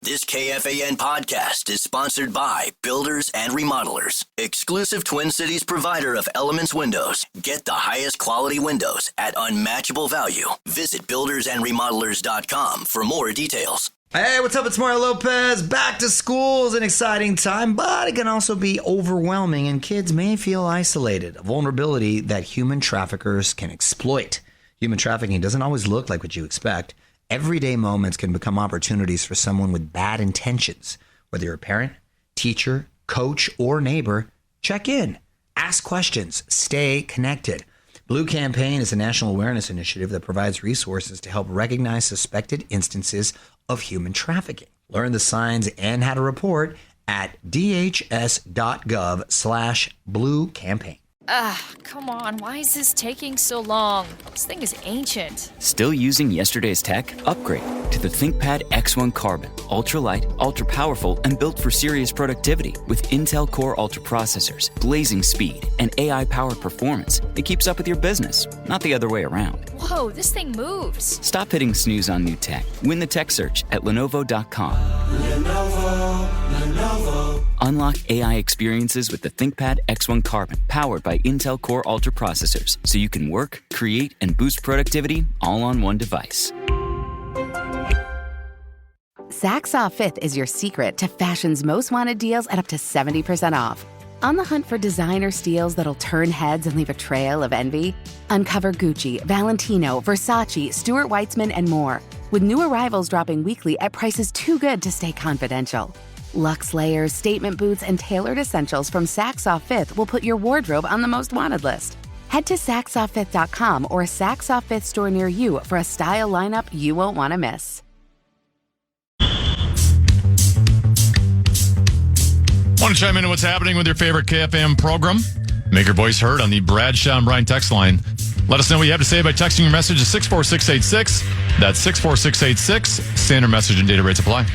This KFAN podcast is sponsored by Builders and Remodelers, exclusive Twin Cities provider of Elements Windows. Get the highest quality windows at unmatchable value. Visit buildersandremodelers.com for more details. Hey, what's up? It's Mario Lopez. Back to school is an exciting time, but it can also be overwhelming, and kids may feel isolated, a vulnerability that human traffickers can exploit. Human trafficking doesn't always look like what you expect. Everyday moments can become opportunities for someone with bad intentions. Whether you're a parent, teacher, coach, or neighbor, check in, ask questions, stay connected. Blue Campaign is a national awareness initiative that provides resources to help recognize suspected instances of human trafficking. Learn the signs and how to report at dhs.gov/Blue Campaign. Come on. Why is this taking so long? This thing is ancient. Still using yesterday's tech? Upgrade to the ThinkPad X1 Carbon. Ultra-light, ultra-powerful, and built for serious productivity. With Intel Core Ultra processors, blazing speed, and AI-powered performance that keeps up with your business, not the other way around. Whoa, this thing moves. Stop hitting snooze on new tech. Win the tech search at Lenovo.com. Lenovo. Unlock AI experiences with the ThinkPad X1 Carbon, powered by Intel Core Ultra processors, so you can work, create, and boost productivity all on one device. Saks Off 5th is your secret to fashion's most wanted deals at up to 70% off. On the hunt for designer steals that'll turn heads and leave a trail of envy? Uncover Gucci, Valentino, Versace, Stuart Weitzman, and more, with new arrivals dropping weekly at prices too good to stay confidential. Luxe layers, statement boots, and tailored essentials from Saks Off 5th will put your wardrobe on the most wanted list. Head to SaksOff5th.com or a Saks Off 5th store near you for a style lineup you won't want to miss. Want to chime in on what's happening with your favorite KFAN program? Make your voice heard on the Bradshaw and Bryan text line. Let us know what you have to say by texting your message to 64686. That's 64686. Standard message and data rates apply.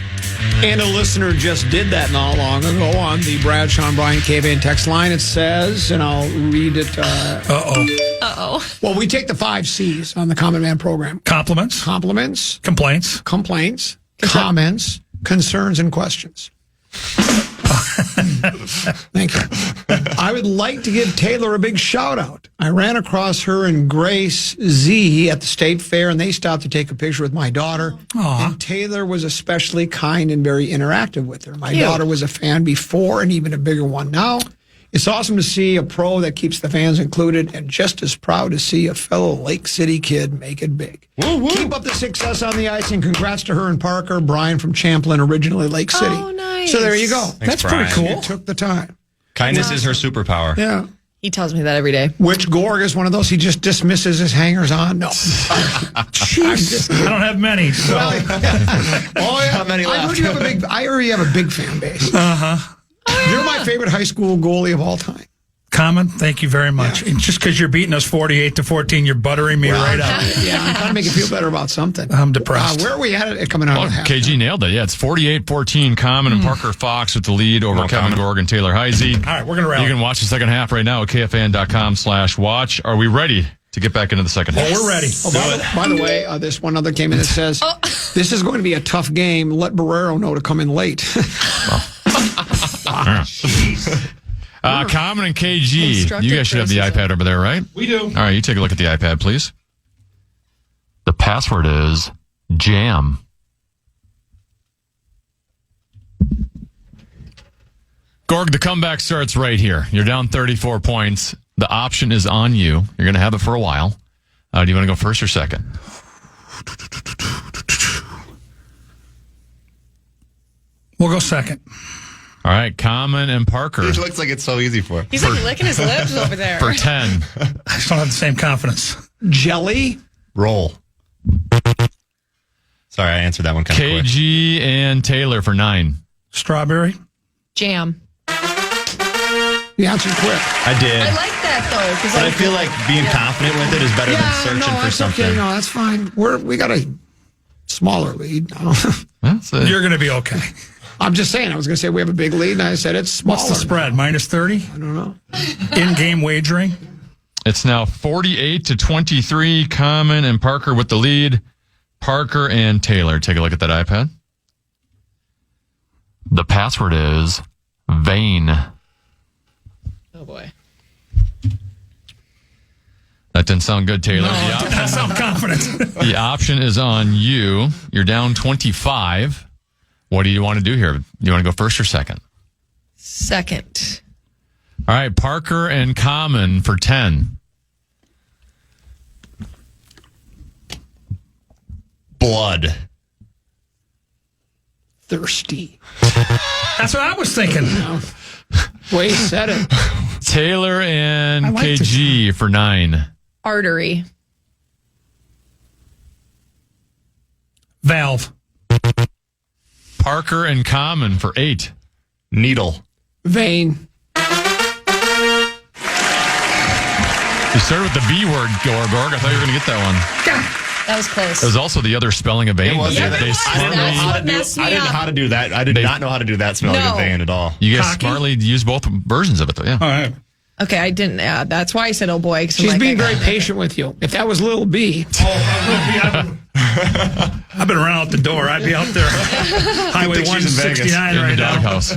And a listener just did that not long ago on the Bradshaw and Bryan KFAN text line. It says, and I'll read it. Well, we take the 5 C's on the Common Man program. Compliments. Complaints. Comments. Concerns and questions. Thank you. I would like to give Taylor a big shout out. I ran across her and Grace Z at the State Fair, and they stopped to take a picture with my daughter. Aww. And Taylor was especially kind and very interactive with her. My daughter was a fan before and even a bigger one now. It's awesome to see a pro that keeps the fans included, and just as proud to see a fellow Lake City kid make it big. Woo, woo. Keep up the success on the ice, and congrats to her and Parker. Brian from Champlin, originally Lake City. Oh, nice. So there you go. Thanks, That's pretty Brian. cool. It took the time. Kindness is her superpower. Yeah. He tells me that every day. Which Gorg is one of those he just dismisses as hangers-on? No. Jeez. I don't have many. So. Oh, yeah. How many I heard you have a big fan base. Uh-huh. You're my favorite high school goalie of all time. Common, thank you very much. Yeah. And just because you're beating us 48-14, you're buttering me right out. Yeah, I'm trying to make you feel better about something. I'm depressed. Where are we at it coming out of half? KG nailed it. Yeah, it's 48-14. Common and Parker Fox with the lead over Kevin Gorg and Taylor Heisey. All right, we're going to rally. You can watch the second half right now at KFAN.com/watch. Are we ready to get back into the second half? Well, we're ready. By the way, this one other came in that says, this is going to be a tough game. Let Barrero know to come in late. Common and KG, you guys should have the iPad over there, right? We do. All right, you take a look at the iPad, please. The password is JAM. Gorg, the comeback starts right here. You're down 34 points. The option is on you. You're going to have it for a while. Do you want to go first or second? We'll go second. All right, Common and Parker. It looks like it's so easy for him. He's like licking his lips over there. For 10. I just don't have the same confidence. Jelly? Roll. Sorry, I answered that one kind of quick. KG and Taylor for 9. Strawberry? Jam. You answered quick. I did. I like that, though. But I feel like being confident with it is better than searching for something. Okay. No, that's fine. We got a smaller lead. You're going to be okay. I'm just saying. I was going to say we have a big lead, and I said it's smaller. What's the spread? Minus 30? I don't know. In-game wagering? It's now 48-23. Common and Parker with the lead. Parker and Taylor. Take a look at that iPad. The password is vain. Oh, boy. That didn't sound good, Taylor. No, it did not sound confident. The option is on you. You're down 25. What do you want to do here? You want to go first or second? Second. All right, Parker and Common for 10. Blood. Thirsty. That's what I was thinking. Wade said it. Taylor and I like KG for 9. Artery. Valve. Parker and Common for 8. Needle. Vein. You started with the B word, Gorg. I thought you were going to get that one. That was close. It was also the other spelling of vein. It was. Yeah, They it was. smartly, That's what I didn't know how to do that. I did not know how to do that spelling of vein at all. you guys Cocky. smartly use both versions of it, though. Yeah. All right. Okay, I didn't add. That's why I said, oh, boy. 'Cause I'm She's like, being I very got patient with you. If that was little B, I've been around out the door. I'd be out there. Highway think she's in Vegas. 169 In the right now. doghouse.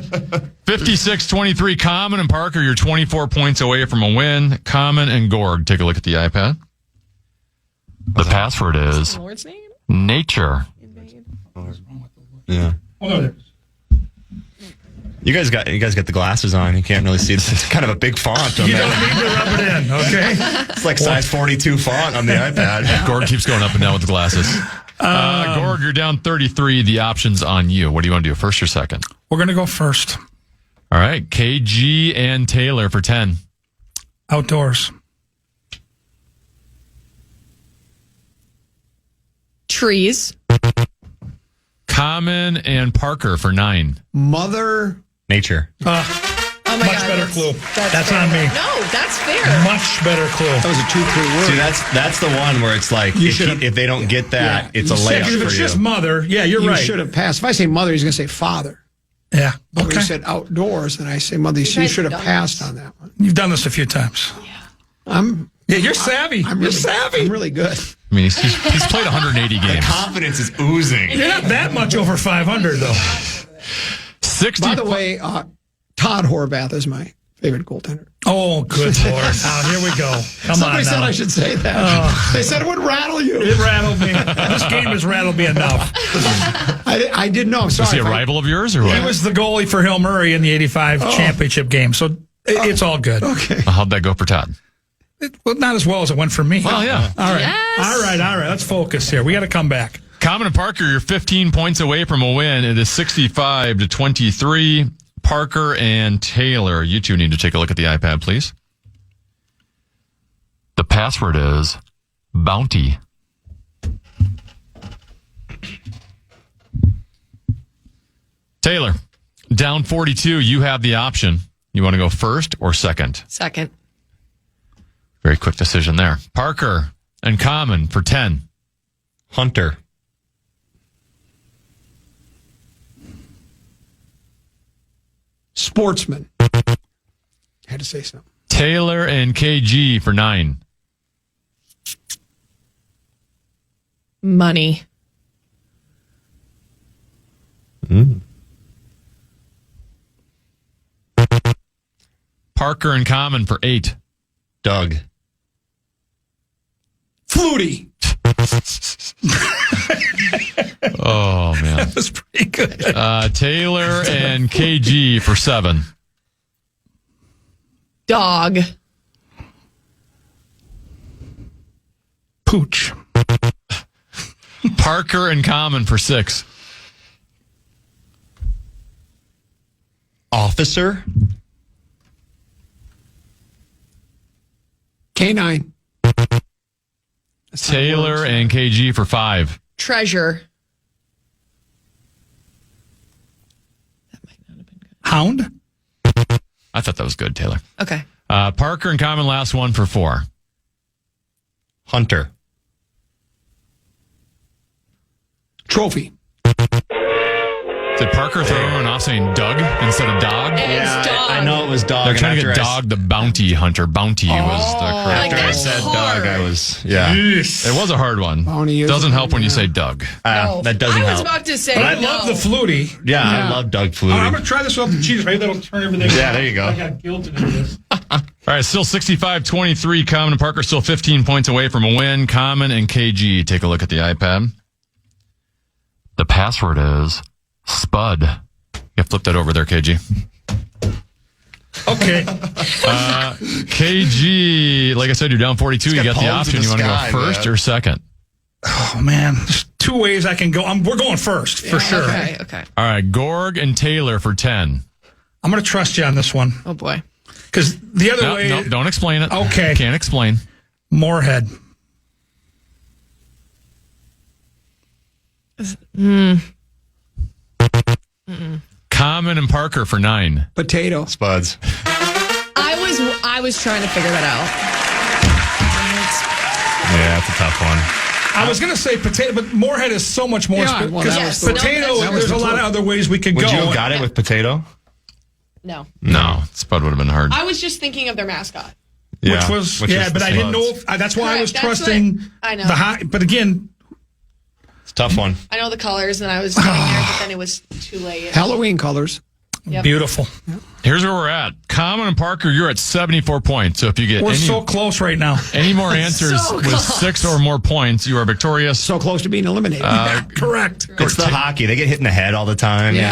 56-23. Common and Parker, you're 24 points away from a win. Common and Gorg, take a look at the iPad. The password is the Lord's name? nature. Yeah. Oh, no, there it is. You guys got the glasses on. You can't really see. It's kind of a big font on You that. don't need to rub it in, okay? It's like size 42 font on the iPad. Gorg keeps going up and down with the glasses. Gorg, you're down 33. The option's on you. What do you want to do, first or second? We're going to go first. All right. KG and Taylor for 10. Outdoors. Trees. Common and Parker for 9. mother. Nature. Oh, my Much God. better clue. That's fair. on me. No, that's fair. Much better clue. That was a 2-3 word. See, that's the one where it's like if they don't get that, it's a You said layup If for it's you. just mother, yeah, you're You right. should have passed. If I say mother, he's going to say father. Yeah. But when Okay. you said outdoors, and I say mother, you guys should have done passed this. on that one. You've done this a few times. Yeah, you're savvy. You're savvy. I'm really good. I mean, he's played 180 The games. confidence is oozing. You're not that much over 500, though. 60. By the way, Todd Horvath is my favorite goaltender. Oh, good Lord. Now, here we go. Come Somebody on said now. I should say that. They said it would rattle you. It rattled me. This game has rattled me enough. I didn't know. I'm sorry. Was he a if I- rival of yours or what? He was the goalie for Hill Murray in the 85 championship game, so it's all good. Okay. How'd that go for Todd? Well, not as well as it went for me. Well, yeah. All right. Yes. All right. Let's focus here. We got to come back. Common and Parker, you're 15 points away from a win. It is 65-23. Parker and Taylor, you two need to take a look at the iPad, please. The password is bounty. Taylor, down 42. You have the option. You want to go first or second? Second. Very quick decision there. Parker and Common for 10. Hunter. Sportsman. Had to say something. Taylor and KG for 9. Money. Parker and Common for 8. Doug. Flutie. Oh, man. That was pretty good. Taylor and KG for 7. Dog. Pooch. Parker and Common for 6. Officer. K9. Taylor and KG for 5. Treasure. Hound. I thought that was good, Taylor. Okay. Parker and Common, last one for 4. Hunter. Trophy. Did Parker throw everyone off saying Doug instead of dog? It's dog. I know it was dog. They're trying to and get after Dog the bounty hunter. Bounty was the correct. like I that's said hard. dog, I was, yeah. It was a hard one. Bounty is Doesn't a help hard when you one. say Doug. That doesn't I was help. about to say But I no. love the Flutie. Yeah, I love Doug I'm Flutie. going to try this without the cheese. Maybe that'll turn everything. Yeah, there you go. I got guilt to do this. All right, still 65-23. Common and Parker still 15 points away from a win. Common and KG. Take a look at the iPad. The password is Spud. You flip that over there, KG. Okay. KG, like I said, you're down 42. You got the palms in option. the You want to sky, go first man. or second? Oh, man. There's two ways I can go. We're going first, for sure. Okay. All right, Gorg and Taylor for 10. I'm going to trust you on this one. Oh, boy. Because the other way... No, don't explain it. Okay. Can't explain. Moorhead. Common and Parker for 9. Potato. Spuds. I was trying to figure that out. Yeah, that's a tough one. I was going to say potato, but Moorhead is so much more. Yeah, well, that was the- potato, that was there's the a lot of clue. other ways we could Would go. you have got it with potato? No. No, Spud would have been hard. I was just thinking of their mascot. Which was the but I didn't know. Spuds. That's why I was Correct, that's trusting what- I know. the high. But again, It's a tough one. I know the colors, and I was getting there, but then it was too late. Halloween colors. Yep. beautiful. Here's where we're at. Common and Parker, you're at 74 points. So if you get We're any, so close right now. any more answers So with close. 6 or more points, you are victorious. So close to being eliminated. Correct. It's the hockey. They get hit in the head all the time. Yeah.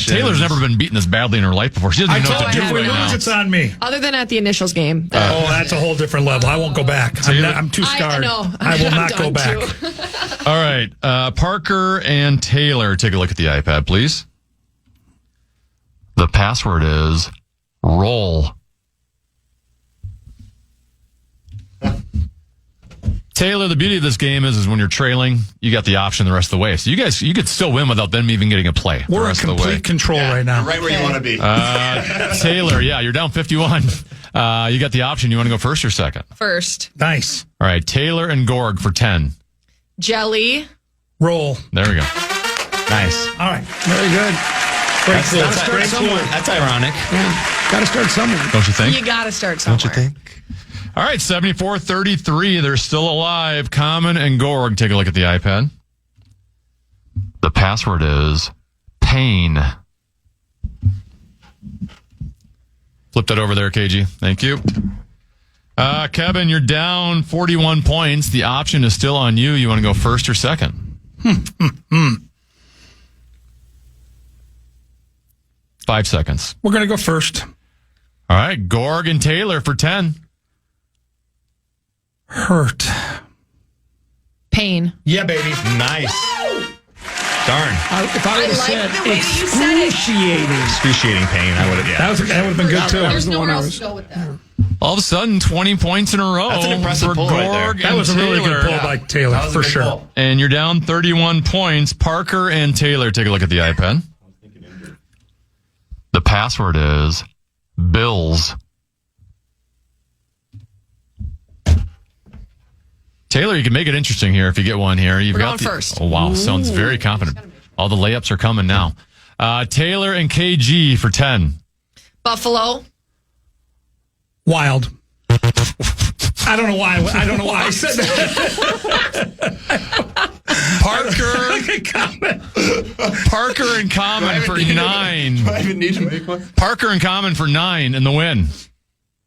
Taylor's never been beaten this badly in her life before. She doesn't I even know told what to you, do if we right lose, now. it's on me. Other than at the initials game. Oh, that's a whole different level. I won't go back. I'm too scarred. I know. I will I'm not go done, back. too. All right. Parker and Taylor, take a look at the iPad, please. The password is roll. Taylor, the beauty of this game is when you're trailing, you got the option the rest of the way. So you could still win without them even getting a play the We're in rest of the way. complete control right now. Right where you want to be. Taylor, yeah, you're down 51. You got the option. You want to go first or second? First. Nice. All right, Taylor and Gorg for 10. Jelly. Roll. There we go. Nice. All right. Very good. Great clue. Gotta start somewhere. That's ironic. Yeah. Got to start somewhere. Don't you think? You got to start somewhere. Don't you think? All right, 74-33. They're still alive. Common and Gorg. Take a look at the iPad. The password is pain. Flip that over there, KG. Thank you. Kevin, you're down 41 points. The option is still on you. You want to go first or second? 5 seconds. We're going to go first. All right, Gorg and Taylor for 10. Hurt. Pain. Yeah, baby. Nice. Darn. If I would have like said the way that you said it. excruciating. Excruciating pain. I would have, That would have been good, too. That was There's the one nowhere I else was. to go with that. All of a sudden, 20 points in a row. That's an impressive for pull right there. Gorg That and was a really Taylor. good pull by Taylor, for sure. And you're down 31 points. Parker and Taylor, take a look at the iPad. The password is Bills. Taylor, you can make it interesting here if you get one here. You've We're got going first. Oh, wow. Sounds very confident. All the layups are coming now. Taylor and KG for 10. Buffalo. Wild. I don't know why I said that. Parker and Common for 9. Do I even need to make one? Parker and Common for 9 in the win.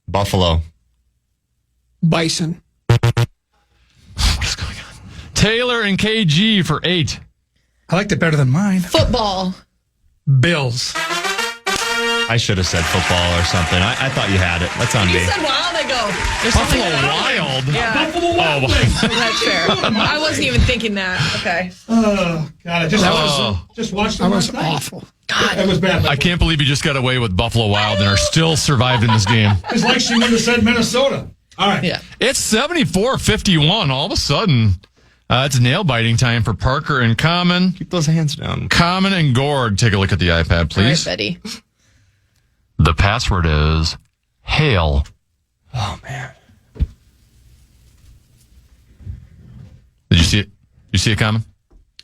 Buffalo. Bison. What is going on? Taylor and KG for 8. I liked it better than mine. Football. Bills. I should have said football or something. I thought you had it. That's on You me. said wild, I go. There's something Buffalo that Wild. Yeah. Buffalo Wild Wings. That's fair. I wasn't even thinking that. Okay. Oh, God. I just watched it That was last night. awful. That was bad. I can't believe you just got away with Buffalo Wild and are still survived in this game. It's like she wouldn't have said Minnesota. All right. Yeah. It's 74-51. All of a sudden, it's nail-biting time for Parker and Common. Keep those hands down. Common and Gorg, take a look at the iPad, All right, please. Betty. The password is hail. Oh, man. Did you see it? You see it, Common?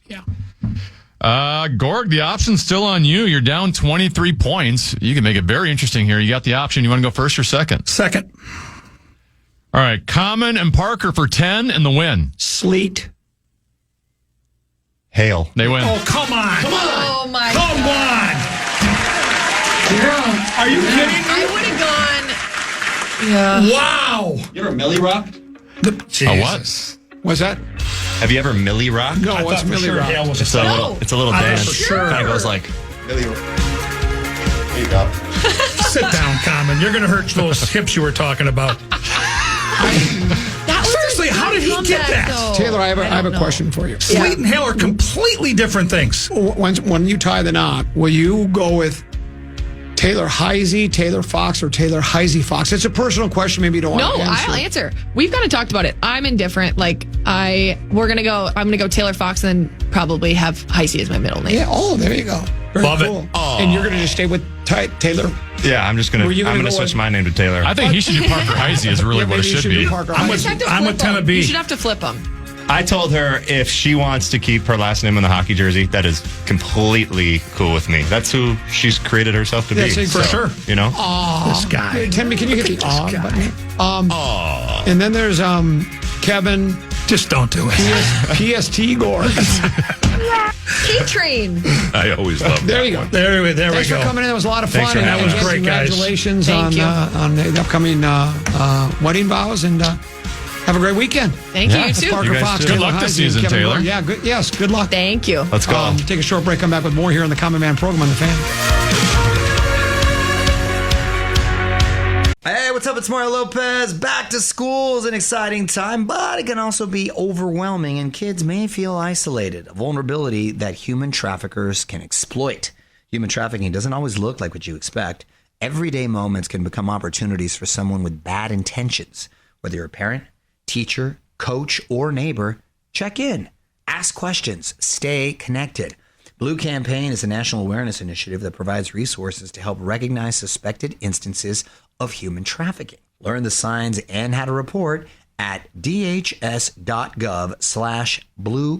Yeah. Gorg, the option's still on you. You're down 23 points. You can make it very interesting here. You got the option. You want to go first or second? Second. All right. Common and Parker for 10 and the win. Sleet. Hail. They win. Oh, come on. Come on. Oh, my Come God. on. Are you kidding me? I would have gone. Yeah. Wow. You ever Millie Rock? A what? What's that? Have you ever Millie Rock? No, I what's thought for Millie sure Rock? Hale was It's a little I dance. for sure. Kind of goes like Millie Rock. There you go. Sit down, Common. You're going to hurt those hips you were talking about. That was Seriously, how did he get that? Though. Taylor, I have a question for you. Sleet and hail are completely different things. When you tie the knot, will you go with Taylor Heisey, Taylor Fox, or Taylor Heisey Fox? It's a personal question. Maybe you don't want No, to answer. I'll answer. We've kind of talked about it. I'm indifferent. I'm gonna go Taylor Fox and then probably have Heisey as my middle name. Yeah. Oh, there you go. Very Love it. cool. And you're going to just stay with Taylor. Yeah, I'm just gonna. Were you I'm gonna gonna go switch with- my name to Taylor. I think he should do Parker Heisey is really Yeah, what it maybe you should do be. Parker I'm Heisey. with- You have to I'm flip with them. Tennessee. You should have to flip them. I told her if she wants to keep her last name in the hockey jersey, that is completely cool with me. That's who she's created herself to be. Yes, For sure. You know? This guy. Timmy, can you hit the Look at this button? And then there's Kevin Just don't do it. PST Gore. K-Train. I always love There you go. There we Thanks go. for coming in. That was a lot of Thanks fun. for And having us. Great, guys. Congratulations Thank you. on the upcoming wedding vows, and have a great weekend. Thank you. You too. Parker You guys Fox, too. Good Taylor luck this Heisey, season, Kevin Taylor. Gore. Yeah, good. Yes, good luck. Thank you. Let's go. Take a short break. Come back with more here on the Common Man program on the Fan. Hey, what's up? It's Mario Lopez. Back to school is an exciting time, but it can also be overwhelming, and kids may feel isolated, a vulnerability that human traffickers can exploit. Human trafficking doesn't always look like what you expect. Everyday moments can become opportunities for someone with bad intentions. Whether you're a parent, teacher, coach, or neighbor, check in, ask questions, stay connected. Blue Campaign is a national awareness initiative that provides resources to help recognize suspected instances of human trafficking. Learn the signs and how to report at dhs.gov/Blue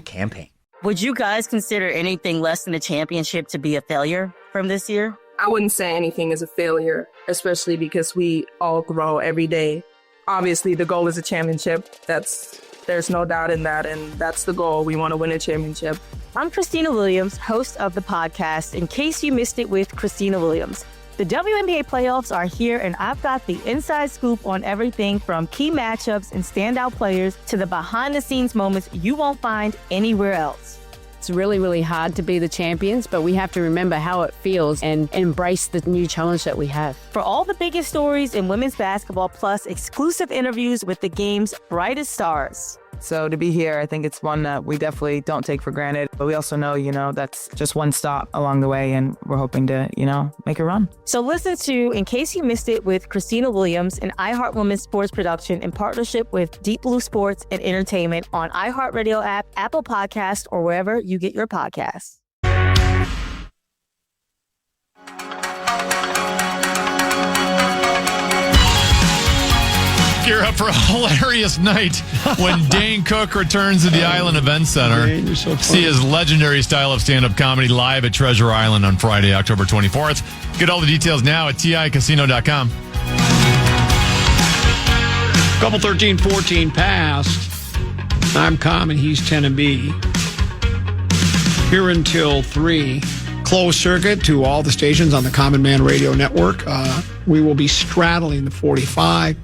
Campaign. Would you guys consider anything less than a championship to be a failure from this year? I wouldn't say anything is a failure, especially because we all grow every day. Obviously, the goal is a championship. There's no doubt in that, and that's the goal. We want to win a championship. I'm Christina Williams, host of the podcast, In Case You Missed It with Christina Williams. The WNBA playoffs are here, and I've got the inside scoop on everything from key matchups and standout players to the behind-the-scenes moments you won't find anywhere else. It's really, really hard to be the champions, but we have to remember how it feels and embrace the new challenge that we have. For all the biggest stories in women's basketball, plus exclusive interviews with the game's brightest stars. So to be here, I think it's one that we definitely don't take for granted. But we also know, that's just one stop along the way, and we're hoping to, make a run. So listen to In Case You Missed It with Christina Williams, an iHeart Women's sports production in partnership with Deep Blue Sports and Entertainment on iHeartRadio app, Apple Podcast, or wherever you get your podcasts. Gear up for a hilarious night when Dane Cook returns to the Island Event Center. Dane, you're so funny. See his legendary style of stand-up comedy live at Treasure Island on Friday, October 24th. Get all the details now at TICasino.com. Couple 13-14 past. I'm Common. He's 10 and B. Here until 3. Closed circuit to all the stations on the Common Man Radio Network. We will be straddling the 45.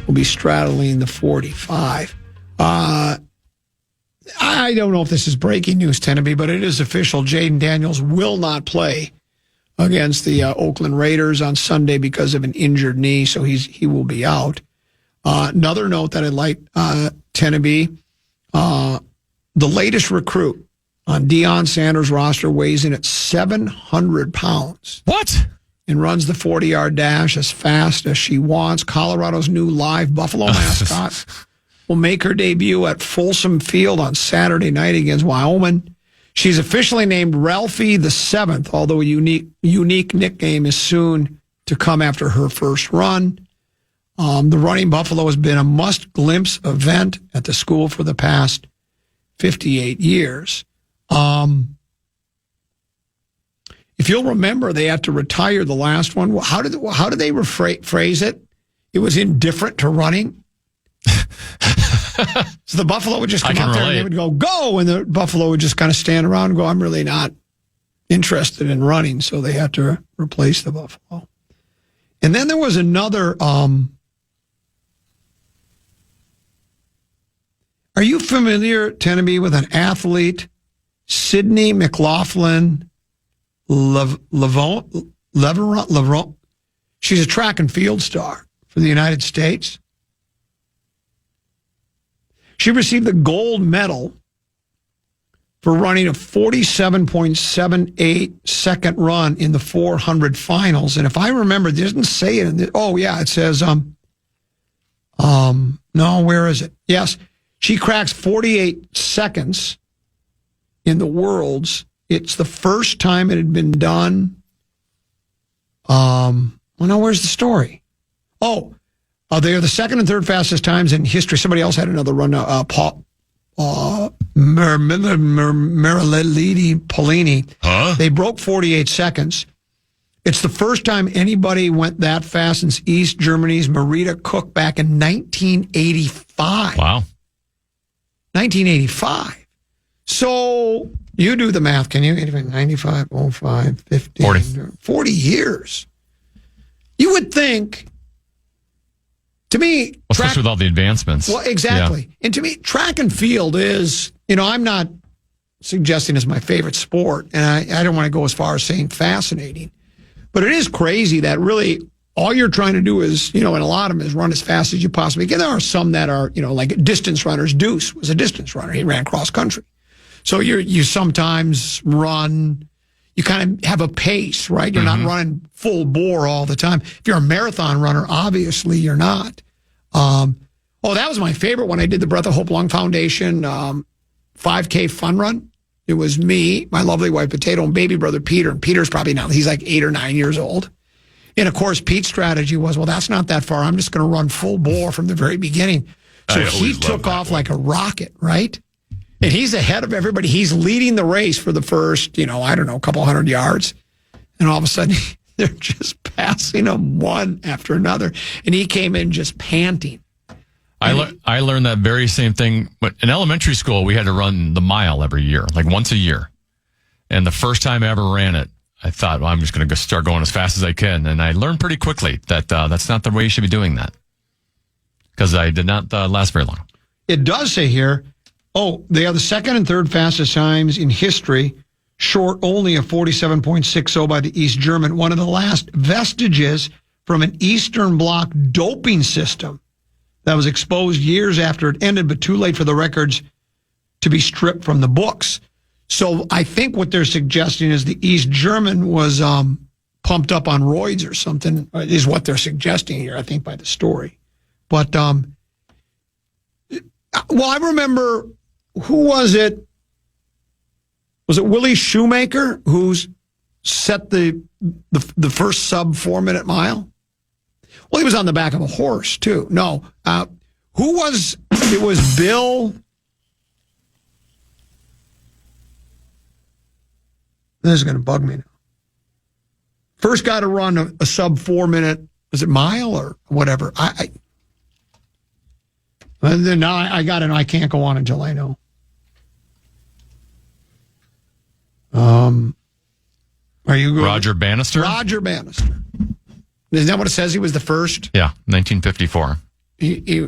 We'll be straddling the 45. I don't know if this is breaking news, Tenneby, but it is official. Jaden Daniels will not play against the Oakland Raiders on Sunday because of an injured knee, so he will be out. Another note that I'd like, Tenneby, the latest recruit on Deion Sanders' roster weighs in at 700 pounds. What? And runs the 40-yard dash as fast as she wants. Colorado's new live Buffalo mascot will make her debut at Folsom Field on Saturday night against Wyoming. She's officially named Ralphie the Seventh, although a unique nickname is soon to come after her first run. The Running Buffalo has been a must-glimpse event at the school for the past 58 years. If you'll remember, they had to retire the last one. How did they phrase it? It was indifferent to running. So the buffalo would just come out there and they would go, and the buffalo would just kind of stand around and go, I'm really not interested in running. So they had to replace the buffalo. And then there was another. Are you familiar, Teneby, with an athlete, Sydney McLaughlin Leveron? She's a track and field star for the United States. She received the gold medal for running a 47.78 second run in the 400 finals. And if I remember, it doesn't say it. It says, no, where is it? Yes, she cracks 48 seconds in the Worlds. It's the first time it had been done. Where's the story? They are the second and third fastest times in history. Somebody else had another run. Marilady Polini. They broke 48 seconds. It's the first time anybody went that fast since East Germany's Marita Cook back in 1985. Wow. 1985. So you do the math, can you? 95, 05, 15, 40 years. You would think, to me, especially with all the advancements. Well, exactly. Yeah. And to me, track and field is, I'm not suggesting it's my favorite sport, and I don't want to go as far as saying fascinating, but it is crazy that really all you're trying to do is, and a lot of them is run as fast as you possibly can. There are some that are, like distance runners. Deuce was a distance runner. He ran cross country. So you sometimes run, you kind of have a pace, right? You're not running full bore all the time. If you're a marathon runner, obviously you're not. That was my favorite when I did the Breath of Hope Lung Foundation 5K fun run. It was me, my lovely wife Potato, and baby brother Peter. And Peter's probably now, he's like 8 or 9 years old. And of course, Pete's strategy was, that's not that far. I'm just going to run full bore from the very beginning. So he took off like a rocket, right? And he's ahead of everybody. He's leading the race for the first, a couple hundred yards. And all of a sudden, they're just passing him one after another. And he came in just panting. I learned that very same thing. But in elementary school, we had to run the mile every year, like once a year. And the first time I ever ran it, I thought, I'm just going to start going as fast as I can. And I learned pretty quickly that that's not the way you should be doing that. Because I did not last very long. It does say here, they are the second and third fastest times in history, short only of 47.60 by the East German, one of the last vestiges from an Eastern Bloc doping system that was exposed years after it ended, but too late for the records to be stripped from the books. So I think what they're suggesting is the East German was pumped up on roids or something, is what they're suggesting here, I think, by the story. But, I remember, who was it? Was it Willie Shoemaker who's set the first sub 4 minute mile? Well, he was on the back of a horse too. No, who was? It was Bill. This is going to bug me now. First guy to run a sub 4 minute, was it mile or whatever? And then now I got it. I can't go on until I know. Are you Roger Bannister? Roger Bannister. Isn't that what it says? He was the first? Yeah, 1954.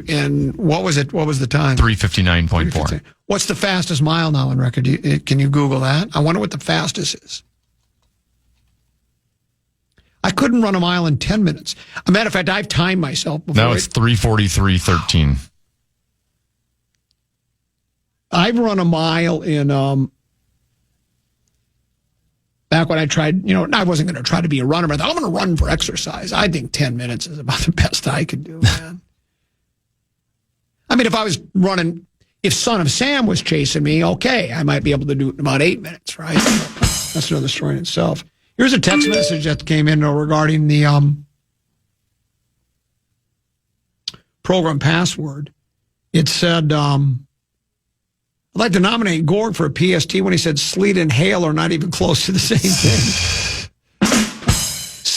And what was it? What was the time? 3:59.4. What's the fastest mile now on record? Can you Google that? I wonder what the fastest is. I couldn't run a mile in 10 minutes. As a matter of fact, I've timed myself before. Now it's 3:43.13. I've run a mile in, back when I tried, I wasn't going to try to be a runner, but I thought, I'm going to run for exercise. I think 10 minutes is about the best I could do, man. I mean, if I was running, if Son of Sam was chasing me, okay, I might be able to do it in about 8 minutes, right? That's another story in itself. Here's a text message that came in regarding the program password. It said, I'd like to nominate Gorg for a PST when he said sleet and hail are not even close to the same thing.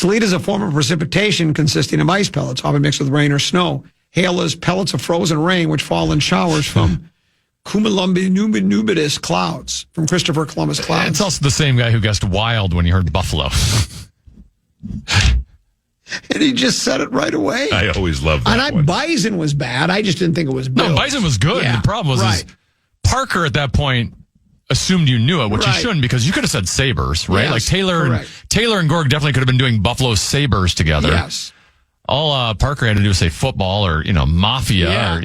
Sleet is a form of precipitation consisting of ice pellets, often mixed with rain or snow. Hail is pellets of frozen rain, which fall in showers from cumulonimbus clouds, from Christopher Columbus clouds. It's also the same guy who guessed wild when he heard buffalo. And he just said it right away. I always loved that one. Bison was bad. I just didn't think it was Bills. No, Bison was good. Yeah, The problem was is Parker at that point assumed you knew it, which you shouldn't, because you could have said Sabres, right? Yes, like Taylor and Gorg definitely could have been doing Buffalo Sabres together. Yes. All Parker had to do was say football or, mafia or,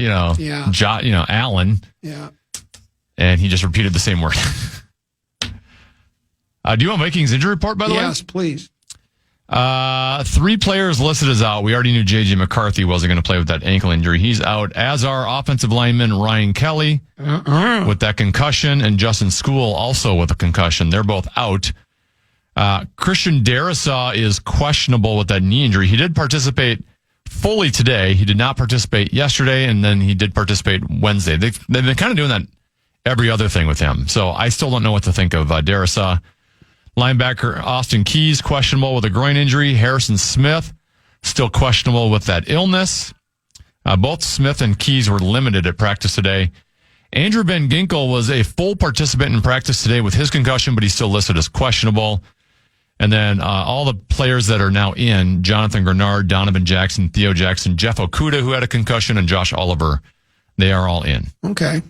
Allen. Yeah. And he just repeated the same word. Do you want Vikings injury report, by the way? Yes, please. 3 players listed as out. We already knew J.J. McCarthy wasn't going to play with that ankle injury. He's out, as are offensive lineman Ryan Kelly with that concussion, and Justin School also with a concussion. They're both out. Christian Darrisaw is questionable with that knee injury. He did participate fully today. He did not participate yesterday, and then he did participate Wednesday. They've been kind of doing that every other thing with him. So I still don't know what to think of Darrisaw. Linebacker Austin Keys, questionable with a groin injury. Harrison Smith, still questionable with that illness. Both Smith and Keys were limited at practice today. Andrew Van Ginkel was a full participant in practice today with his concussion, but he's still listed as questionable. And then all the players that are now in, Jonathan Grenard, Donovan Jackson, Theo Jackson, Jeff Okuda, who had a concussion, and Josh Oliver, they are all in. Okay.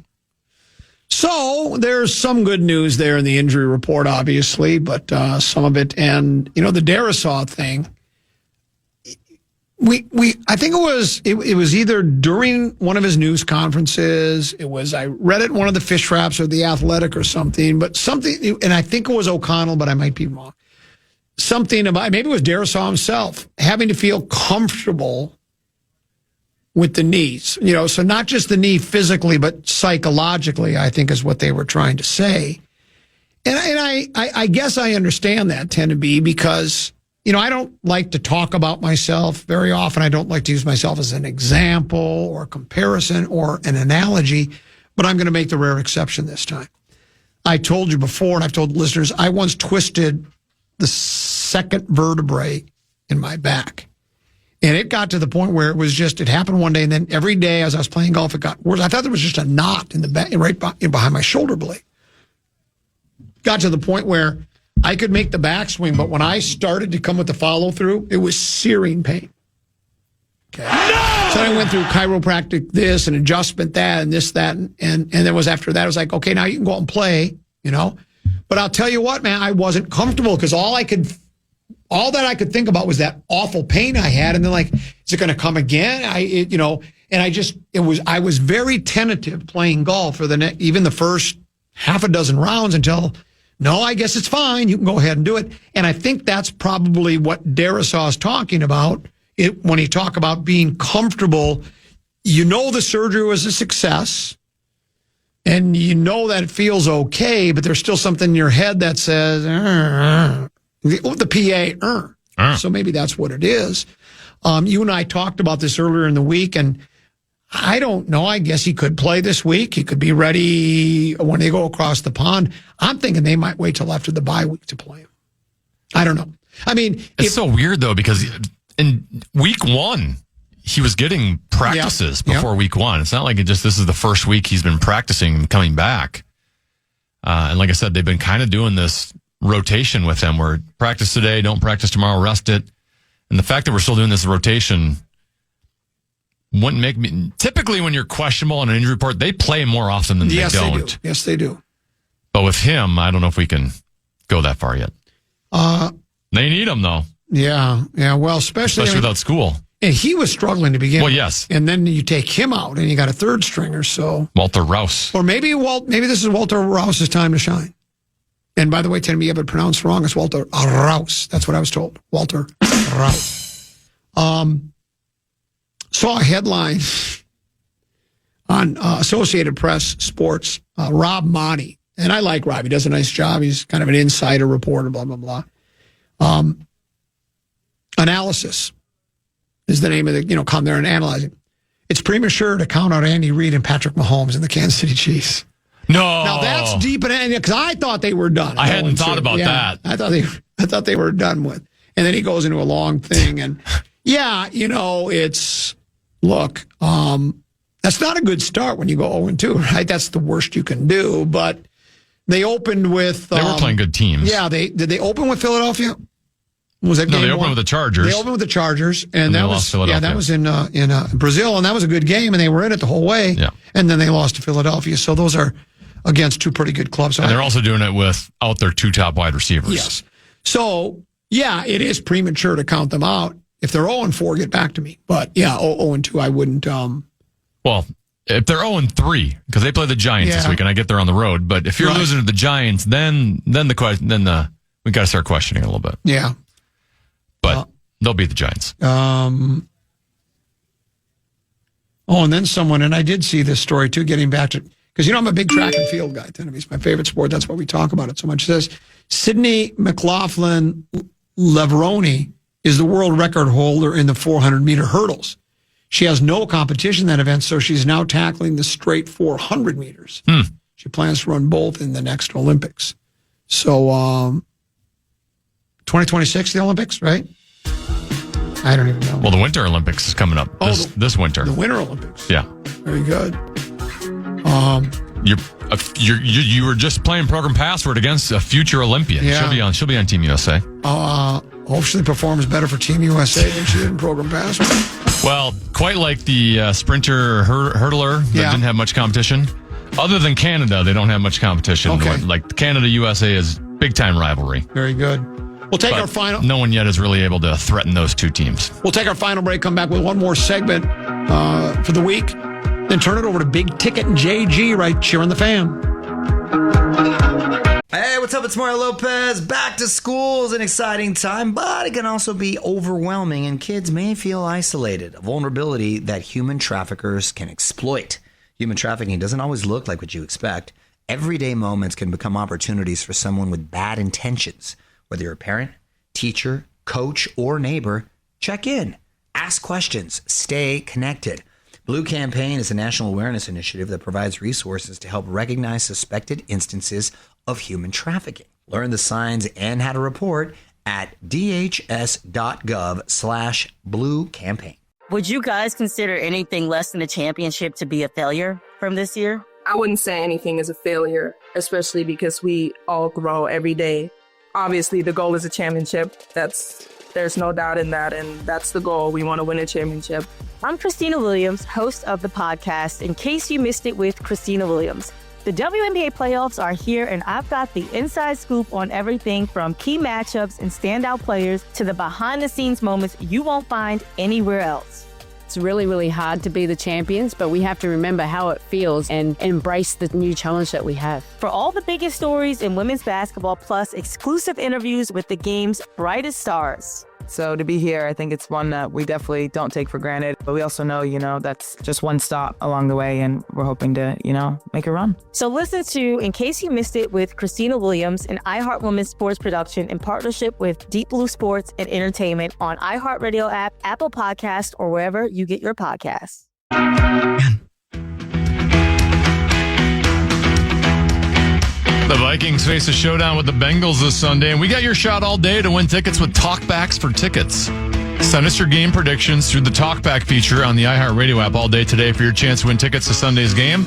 So there's some good news there in the injury report, obviously, but some of it, and the Darrisaw thing. I think it was either during one of his news conferences. I read it in one of the fish wraps or the Athletic or something, and I think it was O'Connell, but I might be wrong. Something about, maybe it was Darrisaw himself, having to feel comfortable with the knees, so not just the knee physically, but psychologically, I think is what they were trying to say. And I guess I understand that, tend to be, because, I don't like to talk about myself very often. I don't like to use myself as an example or a comparison or an analogy, but I'm going to make the rare exception this time. I told you before, and I've told listeners, I once twisted the second vertebrae in my back. And it got to the point where it happened one day, and then every day as I was playing golf, it got worse. I thought there was just a knot in the back, right behind my shoulder blade. Got to the point where I could make the backswing, but when I started to come with the follow through, it was searing pain. Okay. No! So I went through chiropractic this and adjustment that and this, that, and then was after that, I was like, okay, now you can go out and play, But I'll tell you what, man, I wasn't comfortable because all that I could think about was that awful pain I had. And then is it going to come again? I was very tentative playing golf for even the first half a dozen rounds until, no, I guess it's fine. You can go ahead and do it. And I think that's probably what Darrisaw is talking about when he talk about being comfortable. The surgery was a success and that it feels okay, but there's still something in your head that says, the PA. So maybe that's what it is. You and I talked about this earlier in the week, and I don't know. I guess he could play this week. He could be ready when they go across the pond. I'm thinking they might wait till after the bye week to play him. I don't know. I mean, it's so weird though, because in week 1, he was getting practices before week 1. It's not like this is the first week he's been practicing and coming back. And like I said, they've been kind of doing this rotation with him where practice today, don't practice tomorrow, rest it. And the fact that we're still doing this rotation wouldn't make me. Typically, when you're questionable on an injury report, they play more often than they don't. They do. Yes, they do. But with him, I don't know if we can go that far yet. They need him, though. Yeah. Well, especially without School. And he was struggling to begin with. Yes. And then you take him out, and you got a third stringer. So Walter Rouse. Or maybe this is Walter Rouse's time to shine. And by the way, tell me if it pronounced wrong. It's Walter Rouse. That's what I was told. Walter Rouse. Saw a headline on Associated Press Sports. Rob Monty. And I like Rob. He does a nice job. He's kind of an insider reporter, blah, blah, blah. Analysis is the name of the, come there and analyze it. It's premature to count out Andy Reid and Patrick Mahomes and the Kansas City Chiefs. No. Now that's deep in because I thought they were done. I hadn't thought about that. I thought they were done with. And then he goes into a long thing. And yeah, it's, look, that's not a good start when you go 0-2, right? That's the worst you can do. But they opened with... They were playing good teams. Yeah, did they open with Philadelphia? Was that game they opened with the Chargers. They opened with the Chargers, and that was Philadelphia. Yeah, that was in Brazil, and that was a good game, and they were in it the whole way. Yeah. And then they lost to Philadelphia. So those are against two pretty good clubs. And they're also doing it without their two top wide receivers. Yes. So yeah, it is premature to count them out. If they're 0-4, get back to me. But yeah, 0-2, I wouldn't. Well, if they're 0-3, because they play the Giants this week, and I get they're on the road. But if you're losing to the Giants, then we got to start questioning a little bit. Yeah. But they'll beat the Giants. And then someone, and I did see this story too, getting back to, because I'm a big track and field guy. It's my favorite sport. That's why we talk about it so much. It says Sydney McLaughlin-Leveroni is the world record holder in the 400-meter hurdles. She has no competition in that event, so she's now tackling the straight 400 meters. She plans to run both in the next Olympics. So 2026, the Olympics, right? I don't even know. Well, the Winter Olympics is coming up this winter. The Winter Olympics. Yeah. Very good. You were just playing Program Password against a future Olympian. Yeah. She'll be on Team USA. Hopefully performs better for Team USA than she did in Program Password. Well, quite like the sprinter hurdler that didn't have much competition. Other than Canada, they don't have much competition. Okay. Like Canada-USA is big-time rivalry. Very good. We'll take our final... No one yet is really able to threaten those two teams. We'll take our final break, come back with one more segment for the week, then turn it over to Big Ticket and JG right here on The Fan. Hey, what's up? It's Mario Lopez. Back to school is an exciting time, but it can also be overwhelming, and kids may feel isolated, a vulnerability that human traffickers can exploit. Human trafficking doesn't always look like what you expect. Everyday moments can become opportunities for someone with bad intentions. Whether you're a parent, teacher, coach, or neighbor, check in, ask questions, stay connected. Blue Campaign is a national awareness initiative that provides resources to help recognize suspected instances of human trafficking. Learn the signs and how to report at dhs.gov/Blue Campaign. Would you guys consider anything less than a championship to be a failure from this year? I wouldn't say anything is a failure, especially because we all grow every day. Obviously, the goal is a championship. There's no doubt in that, and that's the goal. We want to win a championship. I'm Christina Williams, host of the podcast, In Case You Missed It with Christina Williams. The WNBA playoffs are here, and I've got the inside scoop on everything from key matchups and standout players to the behind-the-scenes moments you won't find anywhere else. It's really, really hard to be the champions, but we have to remember how it feels and embrace the new challenge that we have. For all the biggest stories in women's basketball, plus exclusive interviews with the game's brightest stars. So to be here, I think it's one that we definitely don't take for granted. But we also know, that's just one stop along the way, and we're hoping to, make a run. So listen to In Case You Missed It with Christina Williams, an iHeart Women's sports production in partnership with Deep Blue Sports and Entertainment on iHeartRadio app, Apple Podcast, or wherever you get your podcasts. The Vikings face a showdown with the Bengals this Sunday, and we got your shot all day to win tickets with talkbacks for tickets. Send us your game predictions through the talkback feature on the iHeartRadio app all day today for your chance to win tickets to Sunday's game.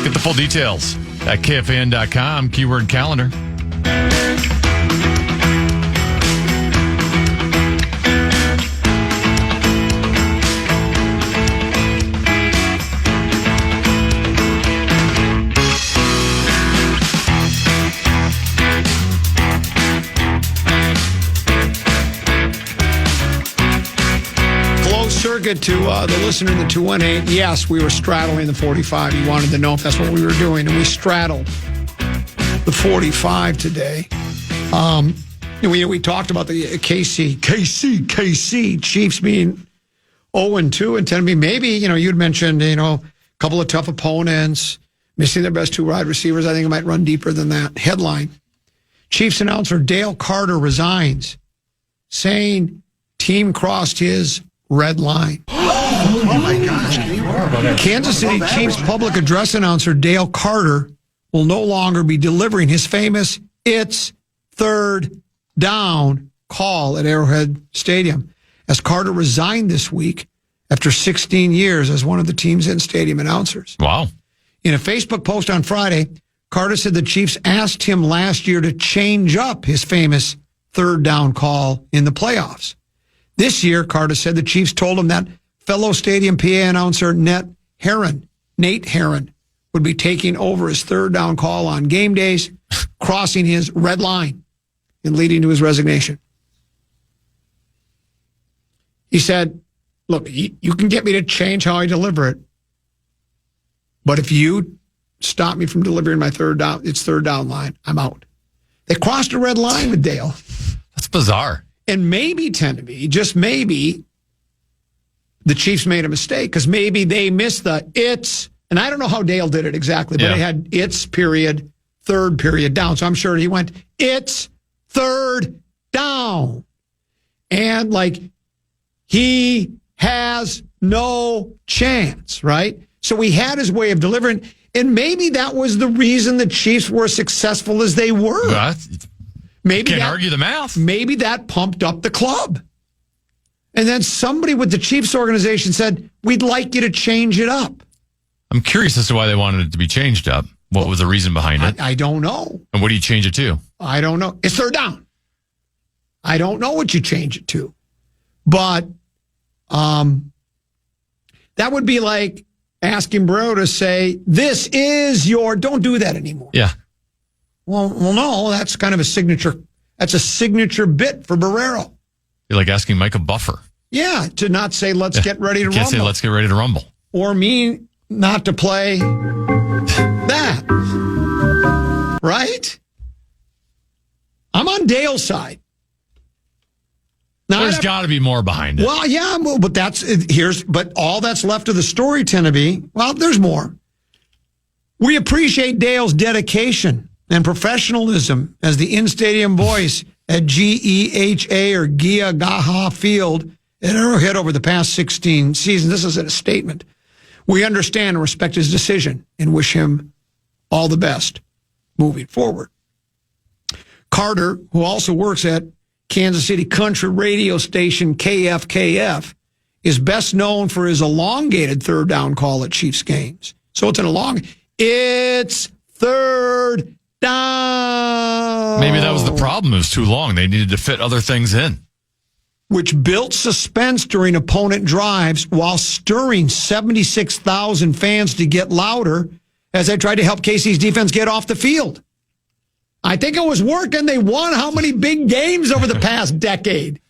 Get the full details at KFAN.com, keyword calendar. Circuit to the listener in the 218. Yes, we were straddling the 45. You wanted to know if that's what we were doing, and we straddled the 45 today. We talked about the KC Chiefs being 0-2 and 10. Maybe you'd mentioned a couple of tough opponents, missing their best two wide receivers. I think it might run deeper than that. Headline: Chiefs announcer Dale Carter resigns, saying team crossed his red line. Oh my gosh. Kansas City Chiefs public address announcer Dale Carter will no longer be delivering his famous "It's third down" call at Arrowhead Stadium as Carter resigned this week after 16 years as one of the team's in-stadium announcers. Wow. In a Facebook post on Friday, Carter said the Chiefs asked him last year to change up his famous third down call in the playoffs. This year, Carter said the Chiefs told him that fellow stadium PA announcer Nate Herron, would be taking over his third down call on game days, crossing his red line and leading to his resignation. He said, look, you can get me to change how I deliver it, but if you stop me from delivering my third down line, I'm out. They crossed a red line with Dale. That's bizarre. And maybe, just maybe, the Chiefs made a mistake because maybe they missed the it's, and I don't know how Dale did it exactly, but it had it's period, third period down. So I'm sure he went, it's third down. And he has no chance, right? So he had his way of delivering. And maybe that was the reason the Chiefs were as successful as they were. Maybe can't argue the math. Maybe that pumped up the club. And then somebody with the Chiefs organization said, we'd like you to change it up. I'm curious as to why they wanted it to be changed up. What was the reason behind it? I don't know. And what do you change it to? I don't know. It's third down. I don't know what you change it to. But that would be like asking Bro to say, this is your, don't do that anymore. Yeah. Well, no, that's kind of a signature bit for Barrero. You're like asking Micah Buffer. Yeah, to not say, let's get ready to rumble. Can't say, let's get ready to rumble. Or me not to play that. Right? I'm on Dale's side. Now, there's got to be more behind it. Well, yeah, but all that's left of the story tend to be, well, there's more. We appreciate Dale's dedication and professionalism as the in-stadium voice at GEHA or Gia Gaha Field at Arrowhead over the past 16 seasons. This is a statement. We understand and respect his decision and wish him all the best moving forward. Carter, who also works at Kansas City country radio station KFKF, is best known for his elongated third down call at Chiefs games. So it's third down. Maybe that was the problem. It was too long. They needed to fit other things in. Which built suspense during opponent drives while stirring 76,000 fans to get louder as they tried to help KC's defense get off the field. I think it was working. They won how many big games over the past decade?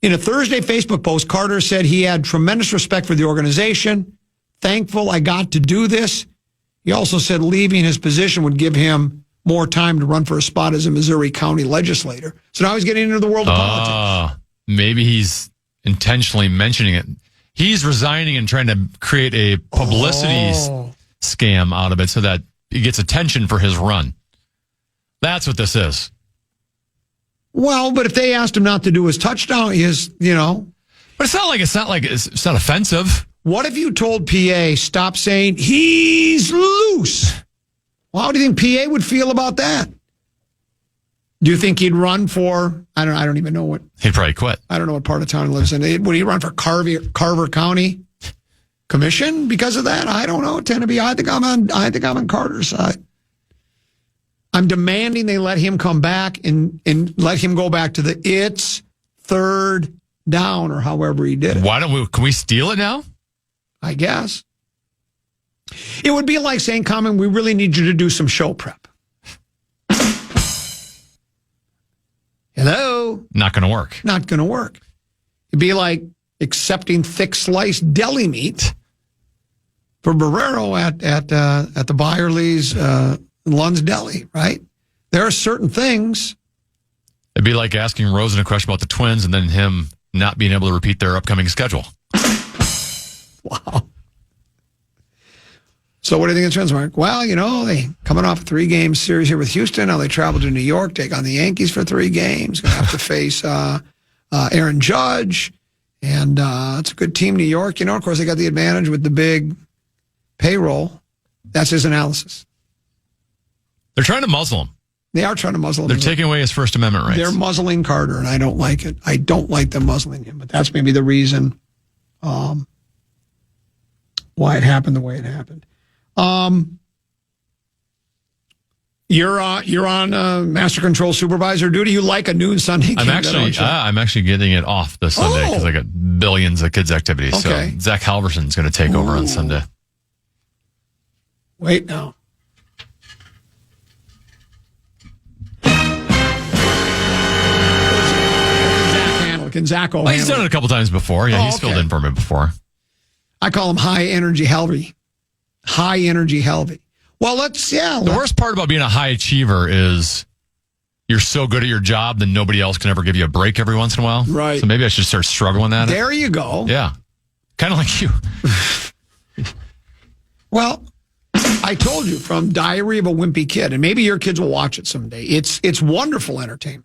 In a Thursday Facebook post, Carter said he had tremendous respect for the organization. Thankful I got to do this. He also said leaving his position would give him more time to run for a spot as a Missouri County legislator. So now he's getting into the world of politics. Maybe he's intentionally mentioning it. He's resigning and trying to create a publicity scam out of it so that he gets attention for his run. That's what this is. Well, but if they asked him not to do his touchdown, But it's not offensive. What if you told PA, stop saying he's loose? Well, how do you think PA would feel about that? Do you think he'd run for, I don't even know what. He'd probably quit. I don't know what part of town he lives in. Would he run for Carver County Commission because of that? I don't know. I think I'm on Carter's side. I'm demanding they let him come back and let him go back to the it's third down or however he did it. Can we steal it now? I guess. It would be like saying, Common, we really need you to do some show prep. Hello? Not going to work. Not going to work. It'd be like accepting thick sliced deli meat for Barrero at the Byerly's Lund's Deli, right? There are certain things. It'd be like asking Rosen a question about the Twins and then him not being able to repeat their upcoming schedule. Wow. So what do you think of the Twins, Mark? Well, they coming off a 3-game series here with Houston. Now they travel to New York, take on the Yankees for 3 games. Going to have to face Aaron Judge. And it's a good team, New York. Of course, they got the advantage with the big payroll. That's his analysis. They're trying to muzzle him. They are trying to muzzle him. They're taking away his First Amendment rights. They're muzzling Carter, and I don't like it. I don't like them muzzling him, but that's maybe the reason why it happened the way it happened. You're on Master Control Supervisor duty. You like a noon Sunday game? I'm actually getting it off this Sunday because I got billions of kids' activities. Okay. So Zach Halverson's going to take over on Sunday. Wait now. Can Zach Well, he's done it a couple times before. Yeah, he's filled in for me before. I call him High Energy Helvey. High Energy Helvey. Well, The worst part about being a high achiever is you're so good at your job that nobody else can ever give you a break every once in a while. Right. So maybe I should start struggling at it. There you go. Yeah. Kind of like you. Well, I told you from Diary of a Wimpy Kid, and maybe your kids will watch it someday. It's wonderful entertainment.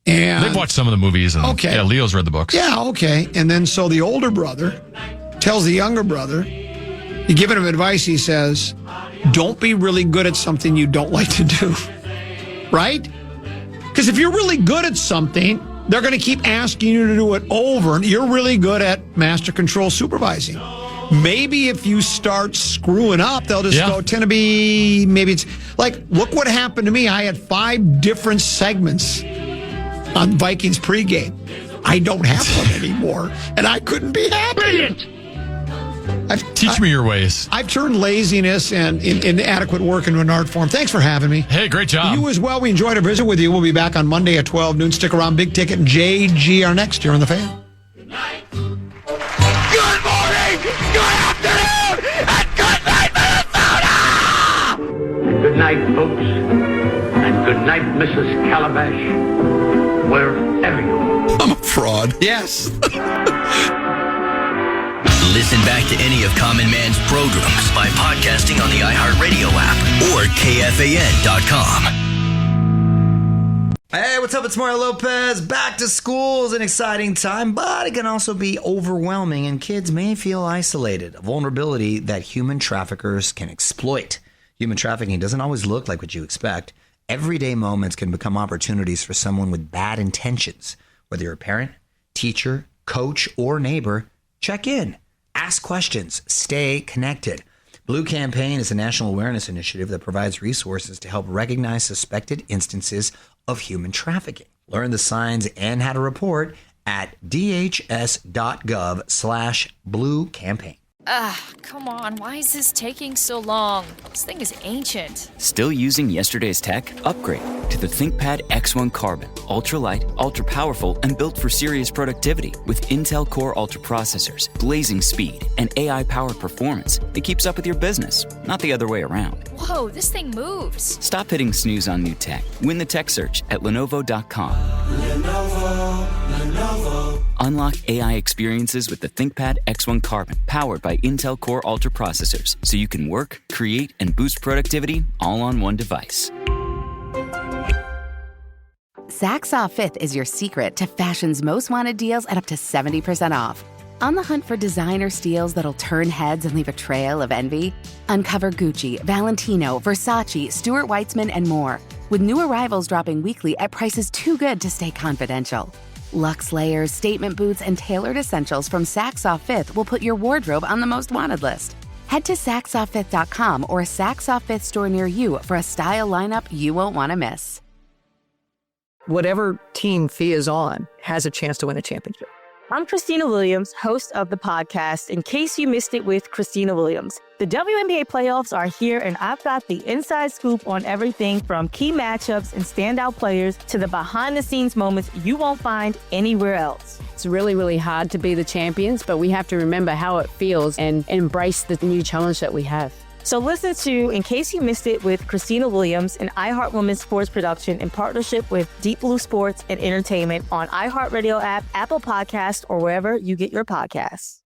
And they've watched some of the movies. And, yeah, Leo's read the books. Yeah, okay. And then so the older brother tells the younger brother, you giving him advice, he says, don't be really good at something you don't like to do. Right? Because if you're really good at something, they're going to keep asking you to do it over. And you're really good at Master Control Supervising. Maybe if you start screwing up, they'll just go, tend to be, maybe it's like, look what happened to me. I had 5 different segments on Vikings pregame. I don't have one anymore, and I couldn't be happy. Brilliant. Teach me your ways. I've turned laziness and inadequate work into an art form. Thanks for having me. Hey, great job. You as well. We enjoyed our visit with you. We'll be back on Monday at 12 noon. Stick around. Big Ticket and JG are next here on The Fan. Good morning, good afternoon, and good night, Minnesota! Good night, folks, and good night, Mrs. Calabash. Wherever you are. I'm a fraud. Yes. Listen back to any of Common Man's programs by podcasting on the iHeartRadio app or KFAN.com. Hey, what's up? It's Mario Lopez. Back to school is an exciting time, but it can also be overwhelming, and kids may feel isolated, a vulnerability that human traffickers can exploit. Human trafficking doesn't always look like what you expect. Everyday moments can become opportunities for someone with bad intentions. Whether you're a parent, teacher, coach, or neighbor, check in, ask questions, stay connected. Blue Campaign is a national awareness initiative that provides resources to help recognize suspected instances of human trafficking. Learn the signs and how to report at dhs.gov/Blue Campaign. Come on. Why is this taking so long? This thing is ancient. Still using yesterday's tech? Upgrade to the ThinkPad X1 Carbon. Ultra-light, ultra-powerful, and built for serious productivity. With Intel Core Ultra processors, blazing speed, and AI-powered performance that keeps up with your business, not the other way around. Whoa, this thing moves. Stop hitting snooze on new tech. Win the tech search at Lenovo.com. Lenovo. Unlock AI experiences with the ThinkPad X1 Carbon, powered by Intel Core Ultra processors, so you can work, create, and boost productivity all on one device. Saks Off 5th is your secret to fashion's most wanted deals at up to 70% off. On the hunt for designer steals that'll turn heads and leave a trail of envy? Uncover Gucci, Valentino, Versace, Stuart Weitzman, and more, with new arrivals dropping weekly at prices too good to stay confidential. Luxe layers, statement boots, and tailored essentials from Saks Off 5th will put your wardrobe on the most wanted list. Head to SaksOff5th.com or a Saks Off 5th store near you for a style lineup you won't want to miss. Whatever team Fia is on has a chance to win a championship. I'm Christina Williams, host of the podcast, In Case You Missed It with Christina Williams. The WNBA playoffs are here, and I've got the inside scoop on everything from key matchups and standout players to the behind-the-scenes moments you won't find anywhere else. It's really, really hard to be the champions, but we have to remember how it feels and embrace the new challenge that we have. So listen to In Case You Missed It with Christina Williams, an iHeart Women's Sports production in partnership with Deep Blue Sports and Entertainment on iHeartRadio app, Apple Podcasts, or wherever you get your podcasts.